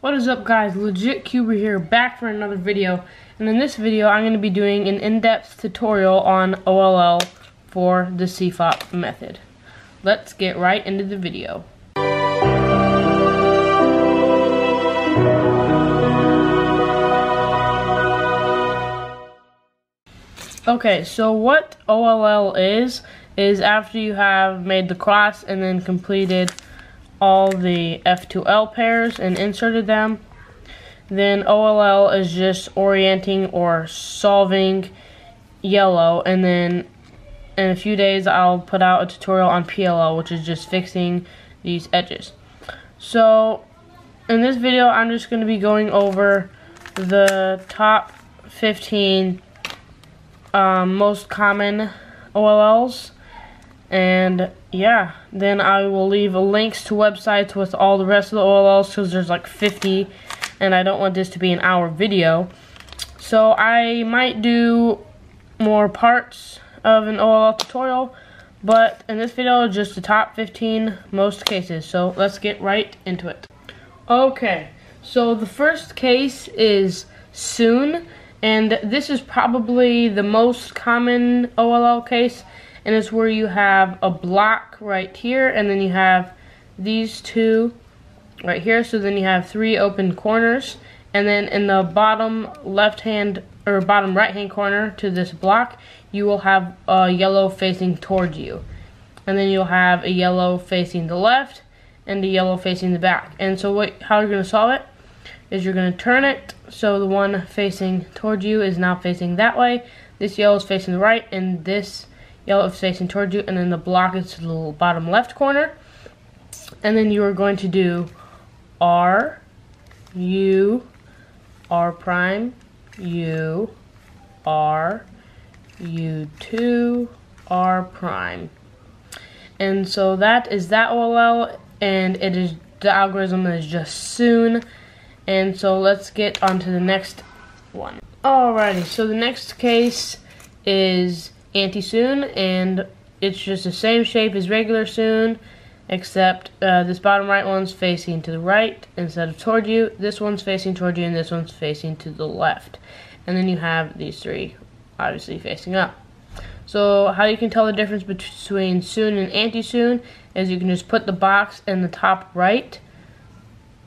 What is up, guys? Legit Cuber here, back for another video. And in this video I'm going to be doing an in-depth tutorial on OLL for the CFOP method. Let's get right into the video. Okay, so what OLL is after you have made the cross and then completed all the F2L pairs and inserted them, then OLL is just orienting or solving yellow, and then in a few days I'll put out a tutorial on PLL, which is just fixing these edges. So in this video I'm just going to be going over the top 15 most common OLLs, and yeah, then I will leave links to websites with all the rest of the OLLs, because there's like 50 and I don't want this to be an hour video. So I might do more parts of an OLL tutorial, but in this video just the top 15 most cases. So let's get right into it. Okay, so the first case is soon, and this is probably the most common OLL case, and it's where you have a block right here, and then you have these two right here, so then you have 3 open corners, and then in the bottom left hand or bottom right hand corner to this block you will have a yellow facing towards you, and then you'll have a yellow facing the left and a yellow facing the back. And so how you're going to solve it is you're going to turn it so the one facing towards you is now facing that way, this yellow is facing the right, and this yellow is facing towards you, and then the block is to the bottom left corner. And then you are going to do R, U, R prime, U, R, U2, R prime. And so that is that OLL, and it is, the algorithm is just soon. And so let's get on to the next one. Alrighty, so the next case is anti-soon, and it's just the same shape as regular soon, except this bottom right one's facing to the right instead of toward you, this one's facing toward you, and this one's facing to the left. And then you have these 3 obviously facing up. So how you can tell the difference between soon and anti-soon is you can just put the box in the top right,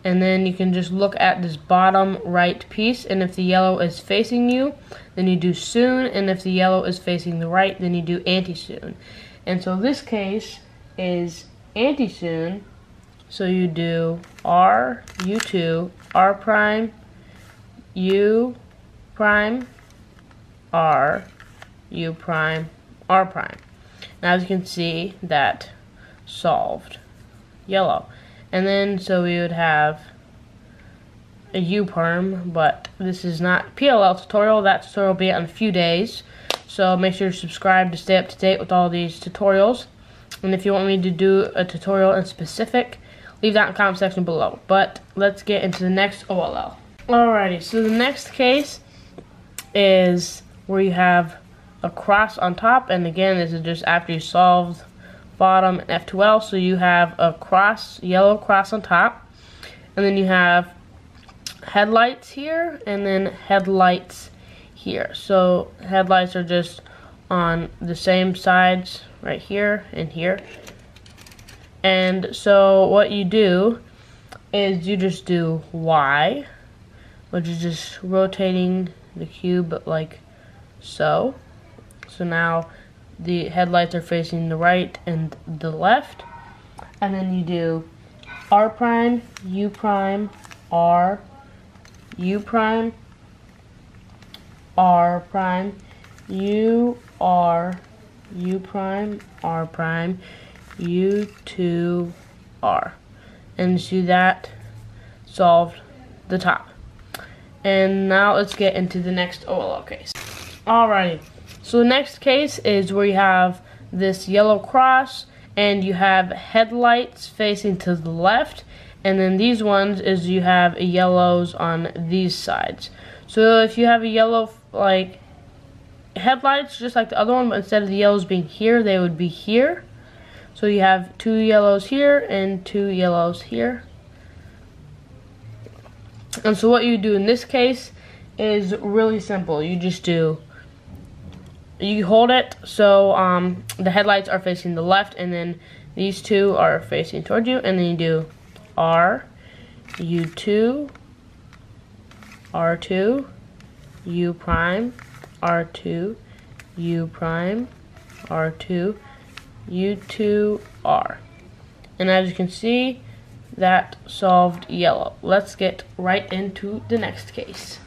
and then you can just look at this bottom right piece, and if the yellow is facing you, then you do soon, and if the yellow is facing the right, then you do anti-soon. And so this case is anti-soon, so you do R, U2, R prime, U prime, R, U prime, R prime. Now as you can see, that solved yellow. And then so we would have a U perm, but this is not PLL tutorial. That tutorial will be out in a few days, so make sure to subscribe to stay up to date with all these tutorials. And if you want me to do a tutorial in specific, leave that in the comment section below. But let's get into the next OLL. Alrighty, so the next case is where you have a cross on top, and again this is just after you solved bottom and F2L, so you have a cross, yellow cross on top, and then you have headlights here and then headlights here. So headlights are just on the same sides right here and here. And so what you do is you just do Y, which is just rotating the cube like so. So now the headlights are facing the right and the left, and then you do R prime, U prime, R, U prime, R prime, U, R, U prime, R prime, U2, R. And see that solved the top. And now let's get into the next OLL case. Alrighty. So the next case is where you have this yellow cross and you have headlights facing to the left, and then these ones is you have yellows on these sides. So if you have a yellow like headlights just like the other one, but instead of the yellows being here, they would be here. So you have 2 yellows here and 2 yellows here. And so what you do in this case is really simple. You just do, you hold it so the headlights are facing the left, and then these two are facing towards you, and then you do R, U2, R2, U prime, R2, U prime, R2, U2, R. And as you can see, that solved yellow. Let's get right into the next case.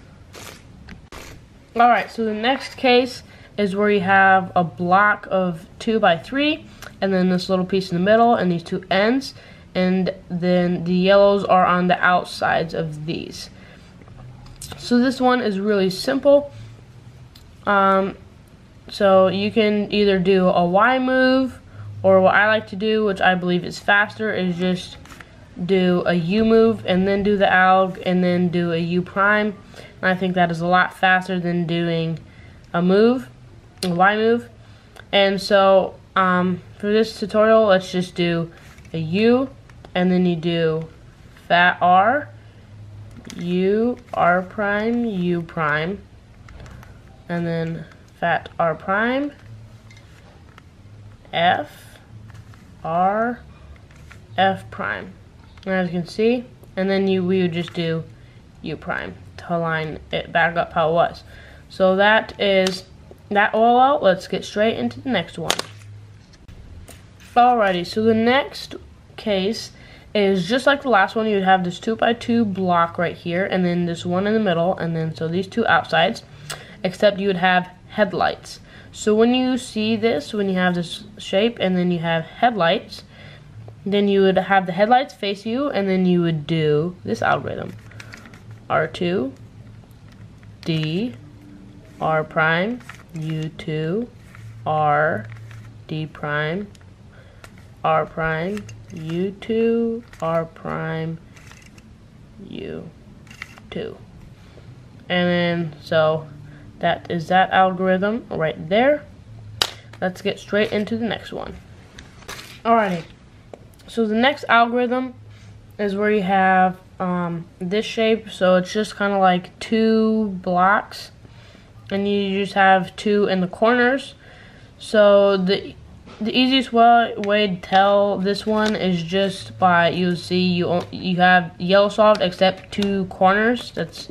Alright, so the next case is where you have a block of 2 by 3, and then this little piece in the middle, and these two ends, and then the yellows are on the outsides of these. So this one is really simple. So you can either do a Y move, or what I like to do, which I believe is faster, is just do a U move and then do the alg and then do a U prime. And I think that is a lot faster than doing a move, a Y move. And so for this tutorial, let's just do a U, and then you do fat R, U, R prime, U prime, and then fat R prime, F, R, F prime. And as you can see, and then we would just do U prime to line it back up how it was. So that is that OLL. Let's get straight into the next one. Alrighty, so the next case is just like the last one. You would have this 2 by 2 block right here, and then this one in the middle, and then so these two outsides, except you would have headlights. So when you see this, when you have this shape and then you have headlights, then you would have the headlights face you, and then you would do this algorithm. R2, D, R prime, U2, R, D prime, R prime, U2, R prime, U2. And then, so that is that algorithm right there. Let's get straight into the next one. Alrighty. So the next algorithm is where you have this shape. So it's just kind of like 2 blocks, and you just have 2 in the corners. So the easiest way to tell this one is just by, you'll see you have yellow solved except 2 corners. That's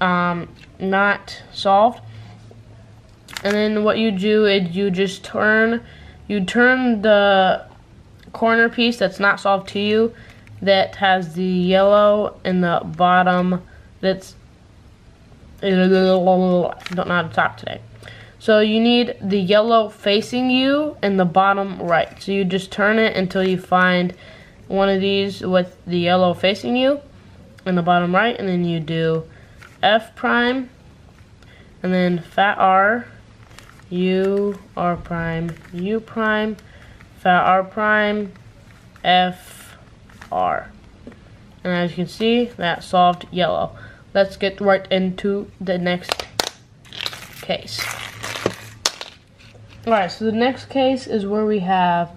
not solved. And then what you do is you just turn the corner piece that's not solved to you, that has the yellow in the bottom, that's I don't know how to talk today. So you need the yellow facing you in the bottom right. So you just turn it until you find one of these with the yellow facing you in the bottom right, and then you do F prime, and then fat R, U, R prime, U prime, fat R prime, F, R. And as you can see, that solved yellow. Let's get right into the next case. Alright, so the next case is where we have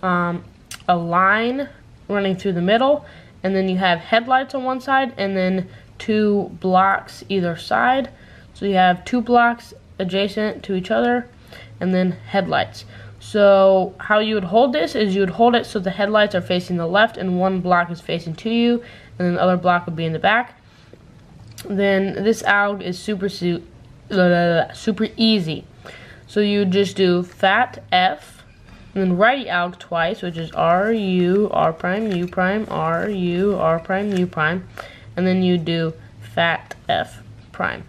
a line running through the middle, and then you have headlights on one side, and then 2 blocks either side. So you have 2 blocks adjacent to each other, and then headlights. So how you would hold this is you would hold it so the headlights are facing the left and 1 block is facing to you, and then the other block would be in the back. Then this alg is super easy. So you just do fat F, and then righty alg twice, which is R, U, R prime, U prime, R, U, R prime, U prime, and then you do fat F prime.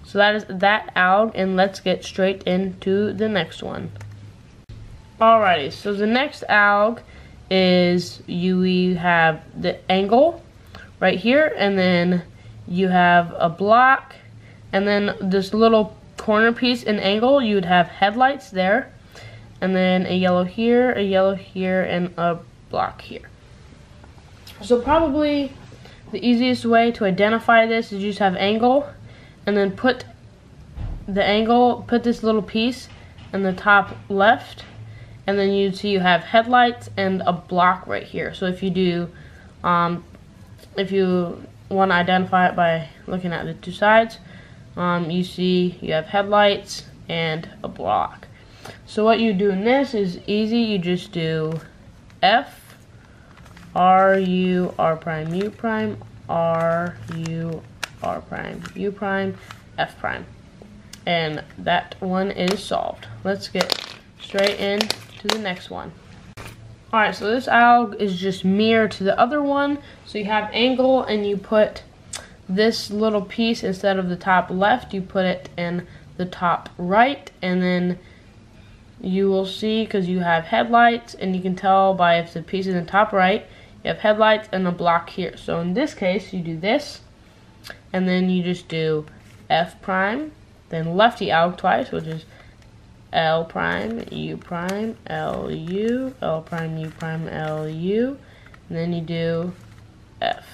So that is that alg, and let's get straight into the next one. Alrighty, so the next alg is we have the angle right here, and then you have a block, and then this little corner piece in angle, you would have headlights there, and then a yellow here, and a block here. So probably the easiest way to identify this is you just have angle, and then put this little piece in the top left, and then you see you have headlights and a block right here. So if you do, if you want to identify it by looking at the two sides, you see you have headlights and a block. So what you do in this is easy. You just do F, R, U, R prime, U prime, R, U, R prime, U prime, F prime. And that one is solved. Let's get straight into the next one. Alright, so this alg is just mirror to the other one. So you have angle and you put this little piece instead of the top left, you put it in the top right, and then you will see, because you have headlights, and you can tell by if the piece is in the top right, you have headlights and a block here. So in this case, you do this, and then you just do F prime, then lefty alg twice, which is L prime, U prime, L, U, L prime, U prime, L, U, and then you do F.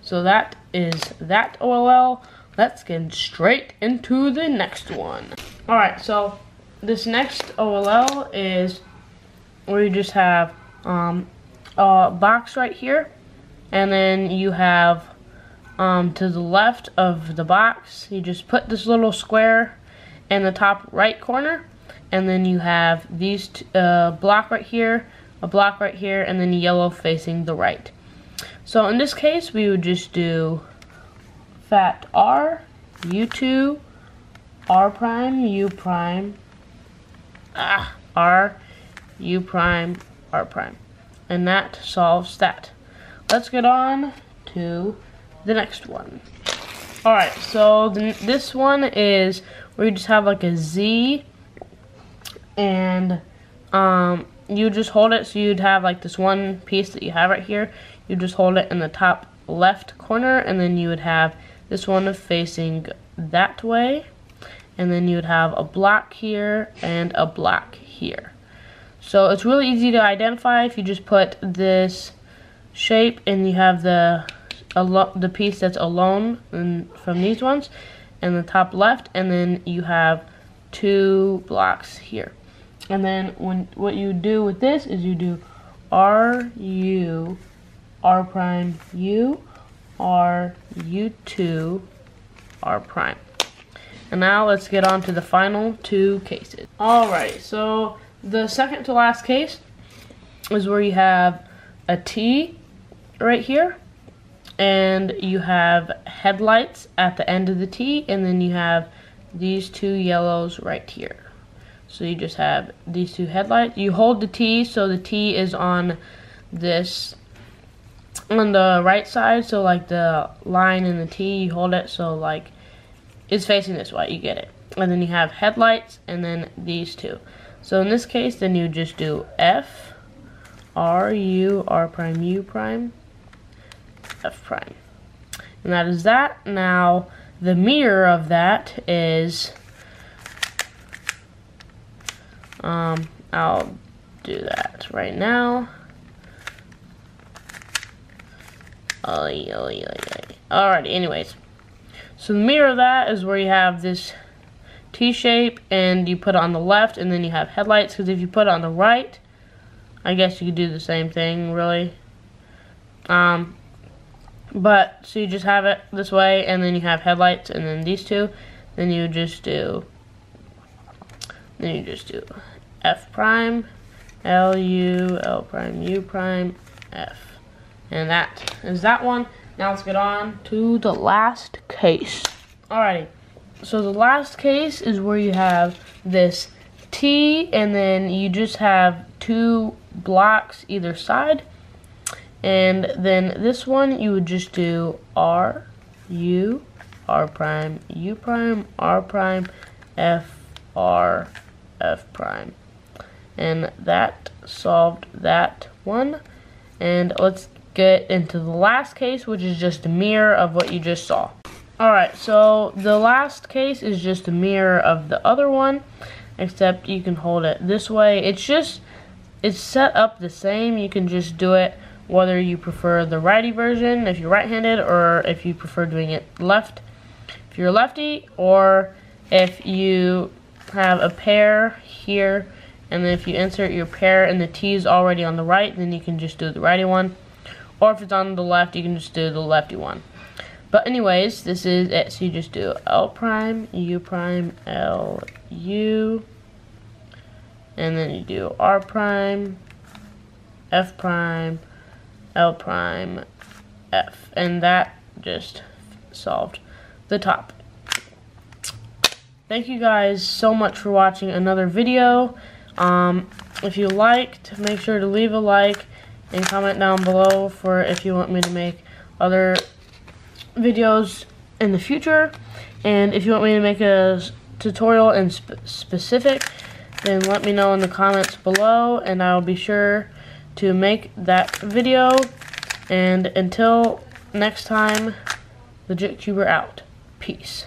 So that is that OLL. Let's get straight into the next one. Alright, so this next OLL is where you just have a box right here, and then you have to the left of the box, you just put this little square in the top right corner, and then you have these block right here, a block right here, and then yellow facing the right. So in this case, we would just do fat R, U2, R prime, U prime, R, U prime, R prime. And that solves that. Let's get on to the next one. Alright, so this one is where you just have like a Z, and you just hold it, so you'd have like this one piece that you have right here, you just hold it in the top left corner, and then you would have this one facing that way, and then you would have a block here and a block here. So it's really easy to identify if you just put this shape and you have the piece that's alone from these ones in the top left, and then you have two blocks here. And then what you do with this is you do R, U, R prime, U, R, U2, R prime. And now let's get on to the final two cases. Alright, so the second to last case is where you have a T right here, and you have headlights at the end of the T, and then you have these two yellows right here. So you just have these two headlights. You hold the T, so the T is on this, on the right side, so like the line in the T, you hold it so like it's facing this way, you get it. And then you have headlights, and then these two. So in this case, then you just do F, R, U, R prime, U prime, F prime. And that is that. Now, the mirror of that is, I'll do that right now. Alrighty, anyways. So the mirror of that is where you have this T shape, and you put it on the left, and then you have headlights, because if you put it on the right, I guess you could do the same thing, really. But, so you just have it this way, and then you have headlights, and then these two, then you just do F prime, L, U, L prime, U prime, F. And that is that one. Now let's get on to the last case. Alrighty, so the last case is where you have this T, and then you just have two blocks either side. And then this one, you would just do R, U, R prime, U prime, R prime, F, R, F prime. And that solved that one. And let's get into the last case, which is just a mirror of what you just saw. Alright, so the last case is just a mirror of the other one, except you can hold it this way. It's set up the same. You can just do it whether you prefer the righty version, if you're right-handed, or if you prefer doing it left, if you're lefty, or if you have a pair here, and then if you insert your pair and the T is already on the right, then you can just do the righty one. Or if it's on the left, you can just do the lefty one. But anyways, this is it. So you just do L prime, U prime, L, U, and then you do R prime, F prime, L prime, F, and that just solved the top. Thank you guys so much for watching another video. If you liked, make sure to leave a like and comment down below for if you want me to make other videos in the future. And if you want me to make a tutorial in specific, then let me know in the comments below, and I'll be sure to make that video. And until next time, LegitCuber out. Peace.